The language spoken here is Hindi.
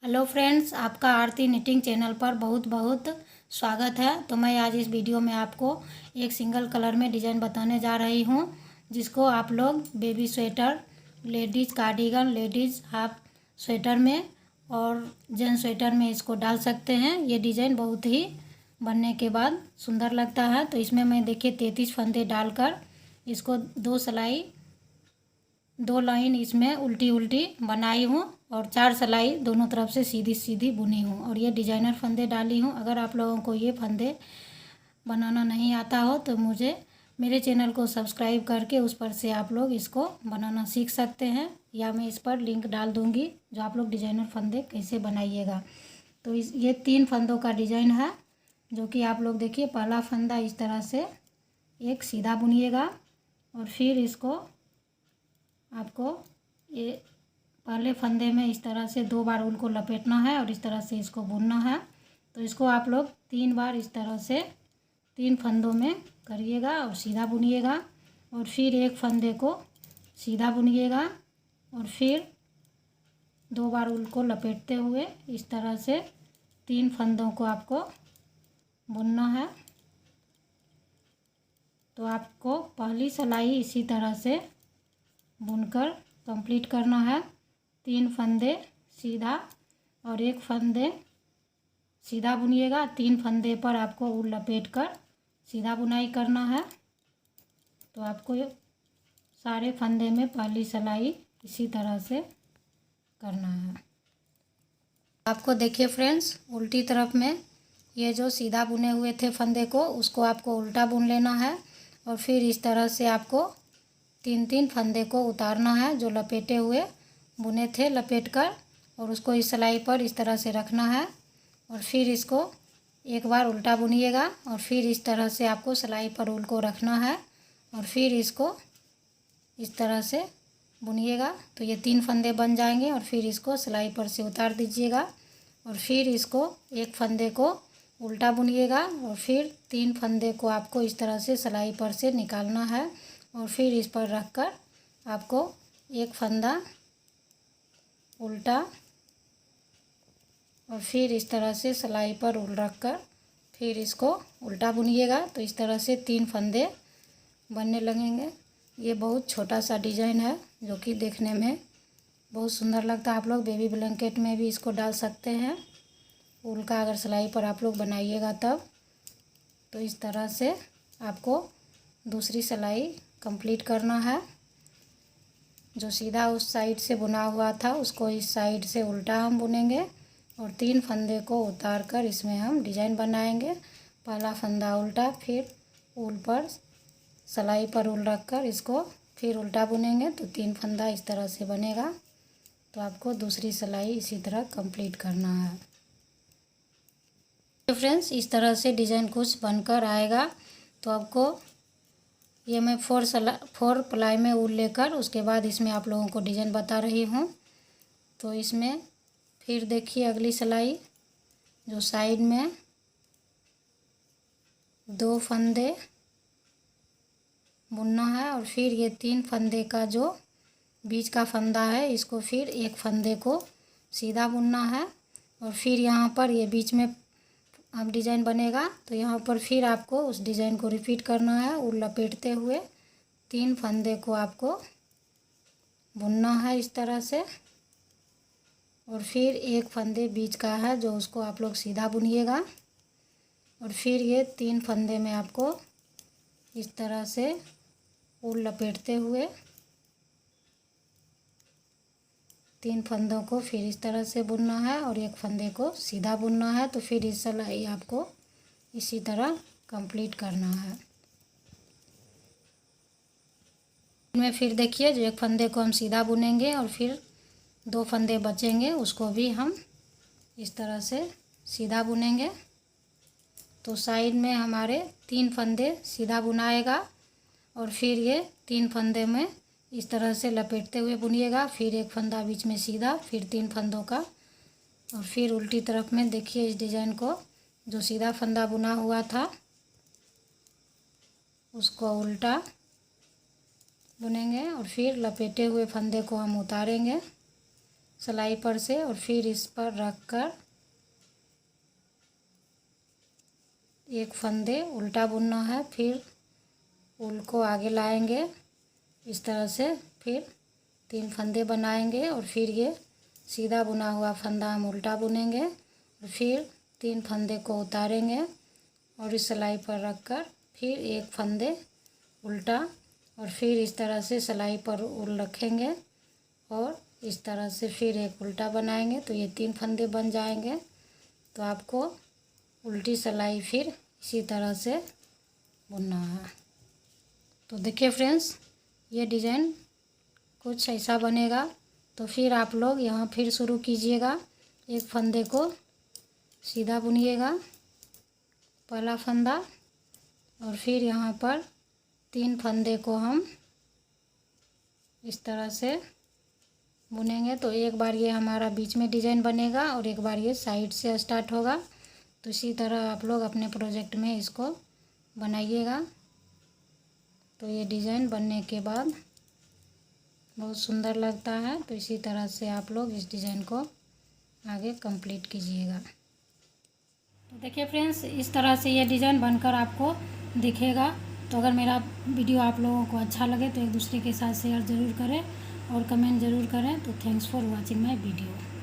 हेलो फ्रेंड्स, आपका आरती निटिंग चैनल पर बहुत बहुत स्वागत है। तो मैं आज इस वीडियो में आपको एक सिंगल कलर में डिज़ाइन बताने जा रही हूँ, जिसको आप लोग baby sweater, ladies cardigan, ladies half sweater में और जेंट्स स्वेटर में इसको डाल सकते हैं। ये डिज़ाइन बहुत ही बनने के बाद सुंदर लगता है। तो इसमें मैं देखिए 33 फंदे डालकर इसको 2 लाइन इसमें उल्टी उल्टी बनाई हूँ और 4 सिलाई दोनों तरफ से सीधी सीधी बुनी हूँ और ये डिजाइनर फंदे डाली हूँ। अगर आप लोगों को ये फंदे बनाना नहीं आता हो तो मुझे मेरे चैनल को सब्सक्राइब करके उस पर से आप लोग इसको बनाना सीख सकते हैं, या मैं इस पर लिंक डाल दूँगी जो आप लोग डिजाइनर फंदे कैसे बनाइएगा। तो ये 3 फंदों का डिजाइन है, जो कि आप लोग देखिए। पहला फंदा इस तरह से एक सीधा बुनिएगा और फिर इसको आपको ये पहले फंदे में इस तरह से 2 बार उनको लपेटना है और इस तरह से इसको बुनना है। तो इसको आप लोग 3 बार इस तरह से 3 फंदों में करिएगा और सीधा बुनिएगा और फिर एक फंदे को सीधा बुनिएगा और फिर 2 बार उनको लपेटते हुए इस तरह से 3 फंदों को आपको बुनना है। तो आपको पहली सिलाई इसी तरह से बुनकर कंप्लीट करना है। 3 फंदे सीधा और एक फंदे सीधा बुनिएगा। 3 फंदे पर आपको ऊन लपेट कर सीधा बुनाई करना है। तो आपको सारे फंदे में पहली सिलाई इसी तरह से करना है। आपको देखिए फ्रेंड्स, उल्टी तरफ में ये जो सीधा बुने हुए थे फंदे को, उसको आपको उल्टा बुन लेना है और फिर इस तरह से आपको 3 फंदे को उतारना है जो लपेटे हुए बुने थे लपेट कर, और उसको इस सिलाई पर इस तरह से रखना है और फिर इसको एक बार उल्टा बुनिएगा और फिर इस तरह से आपको सिलाई पर ऊन को रखना है और फिर इसको इस तरह से बुनिएगा। तो ये 3 फंदे बन जाएंगे और फिर इसको सिलाई पर से उतार दीजिएगा और फिर इसको एक फंदे को उल्टा बुनिएगा और फिर 3 फंदे को आपको इस तरह से सिलाई पर से निकालना है और फिर इस पर रखकर आपको एक फंदा उल्टा और फिर इस तरह से सिलाई पर ऊन रखकर फिर इसको उल्टा बुनिएगा। तो इस तरह से 3 फंदे बनने लगेंगे। ये बहुत छोटा सा डिजाइन है जो कि देखने में बहुत सुंदर लगता है। आप लोग बेबी ब्लैंकेट में भी इसको डाल सकते हैं, ऊन का अगर सिलाई पर आप लोग बनाइएगा तब। तो इस तरह से आपको दूसरी सिलाई कंप्लीट करना है। जो सीधा उस साइड से बुना हुआ था उसको इस साइड से उल्टा हम बुनेंगे और 3 फंदे को उतार कर इसमें हम डिजाइन बनाएंगे। पहला फंदा उल्टा, फिर ऊन पर सिलाई पर ऊन रख कर इसको फिर उल्टा बुनेंगे तो 3 फंदा इस तरह से बनेगा। तो आपको दूसरी सिलाई इसी तरह कंप्लीट करना है। तो फ्रेंड्स, इस तरह से डिजाइन कुछ बनकर आएगा। तो आपको ये मैं 4 प्लाई में ऊन लेकर उसके बाद इसमें आप लोगों को डिजाइन बता रही हूँ। तो इसमें फिर देखिए अगली सिलाई जो साइड में 2 फंदे बुनना है और फिर ये 3 फंदे का जो बीच का फंदा है इसको फिर एक फंदे को सीधा बुनना है और फिर यहाँ पर ये बीच में अब डिजाइन बनेगा। तो यहाँ पर फिर आपको उस डिजाइन को रिपीट करना है। ऊन लपेटते हुए 3 फंदे को आपको बुनना है इस तरह से और फिर एक फंदे बीच का है जो उसको आप लोग सीधा बुनिएगा और फिर ये 3 फंदे में आपको इस तरह से ऊन लपेटते हुए 3 फंदों को फिर इस तरह से बुनना है और एक फंदे को सीधा बुनना है। तो फिर इस सिलाई आपको इसी तरह कंप्लीट करना है। इनमें फिर देखिए जो एक फंदे को हम सीधा बुनेंगे और फिर 2 फंदे बचेंगे उसको भी हम इस तरह से सीधा बुनेंगे। तो साइड में हमारे 3 फंदे सीधा बुनाएगा और फिर ये 3 फंदे में इस तरह से लपेटते हुए बुनिएगा, फिर एक फंदा बीच में सीधा, फिर 3 फंदों का और फिर उल्टी तरफ में देखिए इस डिजाइन को जो सीधा फंदा बुना हुआ था उसको उल्टा बुनेंगे और फिर लपेटे हुए फंदे को हम उतारेंगे सिलाई पर से और फिर इस पर रख कर एक फंदे उल्टा बुनना है। फिर ऊल को आगे लाएंगे इस तरह से, फिर 3 फंदे बनाएंगे और फिर ये सीधा बुना हुआ फंदा हम उल्टा बुनेंगे और फिर 3 फंदे को उतारेंगे और इस सिलाई पर रख कर फिर एक फंदे उल्टा और फिर इस तरह से सिलाई पर ऊल रखेंगे और इस तरह से फिर एक उल्टा बनाएंगे तो ये 3 फंदे बन जाएंगे। तो आपको उल्टी सिलाई फिर इसी तरह से बुनना है। तो देखिए फ्रेंड्स, ये डिज़ाइन कुछ ऐसा बनेगा। तो फिर आप लोग यहाँ फिर शुरू कीजिएगा। एक फंदे को सीधा बुनिएगा, पहला फंदा, और फिर यहाँ पर 3 फंदे को हम इस तरह से बुनेंगे। तो एक बार ये हमारा बीच में डिज़ाइन बनेगा और एक बार ये साइड से स्टार्ट होगा। तो इसी तरह आप लोग अपने प्रोजेक्ट में इसको बनाइएगा। तो ये डिज़ाइन बनने के बाद बहुत सुंदर लगता है। तो इसी तरह से आप लोग इस डिज़ाइन को आगे कंप्लीट कीजिएगा। तो देखिए फ्रेंड्स, इस तरह से ये डिज़ाइन बनकर आपको दिखेगा। तो अगर मेरा वीडियो आप लोगों को अच्छा लगे तो एक दूसरे के साथ शेयर ज़रूर करें और कमेंट ज़रूर करें। तो thanks for watching my video.